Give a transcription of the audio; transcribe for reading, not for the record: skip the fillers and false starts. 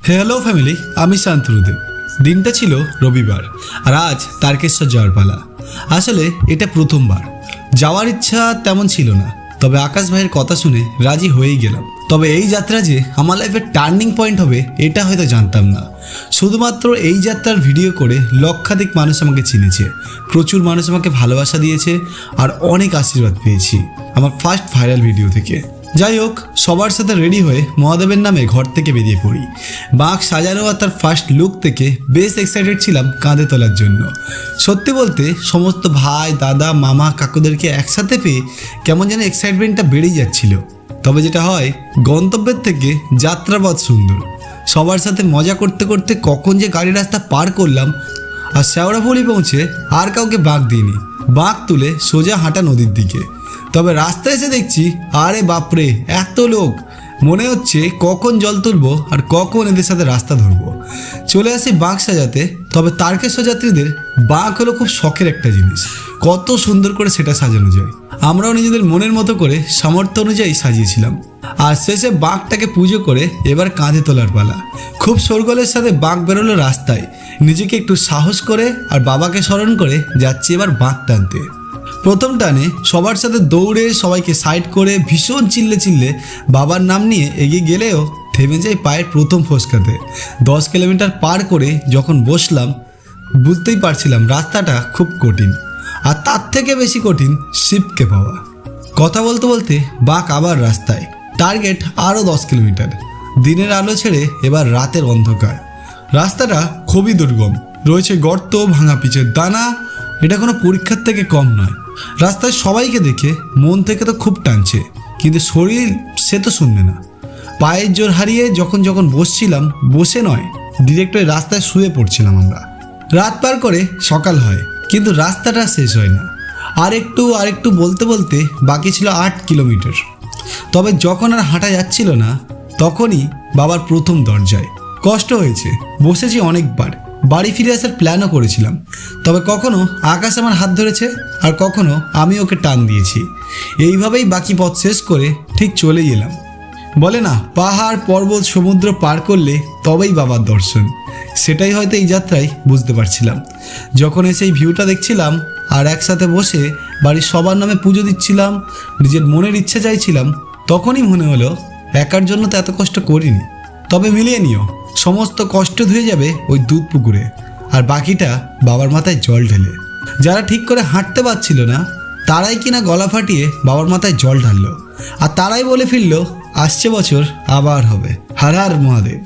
Hello family, আমি শান্তনুদেব। দিনটা ছিল রবিবার আর আজ তারকেশ্বর যাওয়ার পালা। আসলে এটা প্রথমবার। যাওয়ার ইচ্ছা তেমন ছিল না, তবে আকাশ ভাইয়ের কথা শুনে রাজি হয়েই গেলাম। তবে এই যাত্রা যে আমার লাইফের টার্নিং পয়েন্ট হবে এটা হয়তো জানতাম না। শুধুমাত্র এই যাত্রার ভিডিও করে লক্ষাধিক মানুষ আমাকে চিনেছে, প্রচুর মানুষ আমাকে ভালোবাসা দিয়েছে আর অনেক আশীর্বাদ পেয়েছি আমার ফার্স্ট ভাইরাল ভিডিও থেকে। যাই হোক, সবার সাথে রেডি হয়ে মহাদেবের নামে ঘর থেকে বেরিয়ে পড়ি। বাঁক সাজানো আর তার ফার্স্ট লুক থেকে বেশ এক্সাইটেড ছিলাম কাঁধে তোলার জন্য। সত্যি বলতে সমস্ত ভাই, দাদা, মামা, কাকুদেরকে একসাথে পেয়ে কেমন যেন এক্সাইটমেন্টটা বেড়েই যাচ্ছিল। তবে যেটা হয়, গন্তব্যের থেকে যাত্রাপথ সুন্দর। সবার সাথে মজা করতে করতে কখন যে গাড়ি রাস্তা পার করলাম আর শেওড়াফুলি পৌঁছে আর কাউকে বাঁক দিইনি। বাঁক তুলে সোজা হাঁটা নদীর দিকে। তবে রাস্তায় এসে দেখছি, আরে বাপরে, এত লোক! মনে হচ্ছে কখন জল তুলবো আর কখন এদের সাথে রাস্তা ধরবো। চলে আসি বাঁক সাজাতে। তবে তারকেশ্বর যাত্রীদের বাঁক হলো খুব শখের একটা জিনিস। কত সুন্দর করে সেটা সাজানো যায়। আমরাও নিজেদের মনের মতো করে সামর্থ্য অনুযায়ী সাজিয়েছিলাম। আর শেষে বাঁকটাকে পুজো করে এবার কাঁধে তোলার পালা। খুব শোরগোলের সাথে বাঁক বেরোলো রাস্তায়। নিজেকে একটু সাহস করে আর বাবাকে স্মরণ করে যাচ্ছি এবার বাঁক টানতে। প্রথম টানে সবার সাথে দৌড়ে সবাইকে সাইড করে ভীষণ চিল্লে বাবার নাম নিয়ে এগিয়ে গেলেও থেমে যায় পায়ের প্রথম ফসকাতে। 10 কিলোমিটার পার করে যখন বসলাম, বুঝতেই পারছিলাম রাস্তাটা খুব কঠিন। আর তার থেকে বেশি কঠিন শিবকে পাওয়া। কথা বলতে বলতে বাঁক আবার রাস্তায়। টার্গেট আরও 10 কিলোমিটার। দিনের আলো ছেড়ে এবার রাতের অন্ধকার। রাস্তাটা খুবই দুর্গম, রয়েছে গর্ত, ভাঙা পিচের দানা। এটা কোনো পরীক্ষার থেকে কম নয়। রাস্তায় সবাইকে দেখে মন থেকে তো খুব টানছে, কিন্তু শরীর সে তো শুনবে না। পায়ের জোর হারিয়ে যখন বসছিলাম, বসে নয়, ডিরেক্ট ওই রাস্তায় শুয়ে পড়ছিলাম আমরা। রাত পার করে সকাল হয়, কিন্তু রাস্তাটা শেষ হয় না। আর একটু বলতে বলতে বাকি ছিল 8 কিলোমিটার। তবে যখন আর হাঁটা যাচ্ছিল না, তখনই বাবার প্রথম দরজায়। কষ্ট হয়েছে, বসেছি অনেকবার। বাড়ি ফিরে আসার প্ল্যানও করেছিলাম। তবে কখনো আকাশ আমার হাত ধরেছে আর কখনো আমি ওকে টান দিয়েছি। এইভাবেই বাকি পথ শেষ করে ঠিক চলেই এলাম। বলে না, পাহাড়, পর্বত, সমুদ্র পার করলে তবেই বাবার দর্শন। সেটাই হয়তো এই যাত্রায় বুঝতে পারছিলাম। যখন এসে এই ভিউটা দেখছিলাম আর একসাথে বসে বাড়ির সবার নামে পুজো দিচ্ছিলাম, নিজের মনের ইচ্ছে চাইছিলাম, তখনই মনে হলো একার জন্য তো এত কষ্ট করিনি। তবে মিলিয়ে নিও, সমস্ত কষ্ট ধুয়ে যাবে ওই দুধ পুকুরে, আর বাকিটা বাবার মাথায় জল ঢেলে। যারা ঠিক করে হাঁটতে পারছিল না, তারাই কিনা গলা ফাটিয়ে বাবার মাথায় জল ঢাললো। আর তারাই বলে ফিরল, আসছে বছর আবার হবে। হর হর মহাদেব।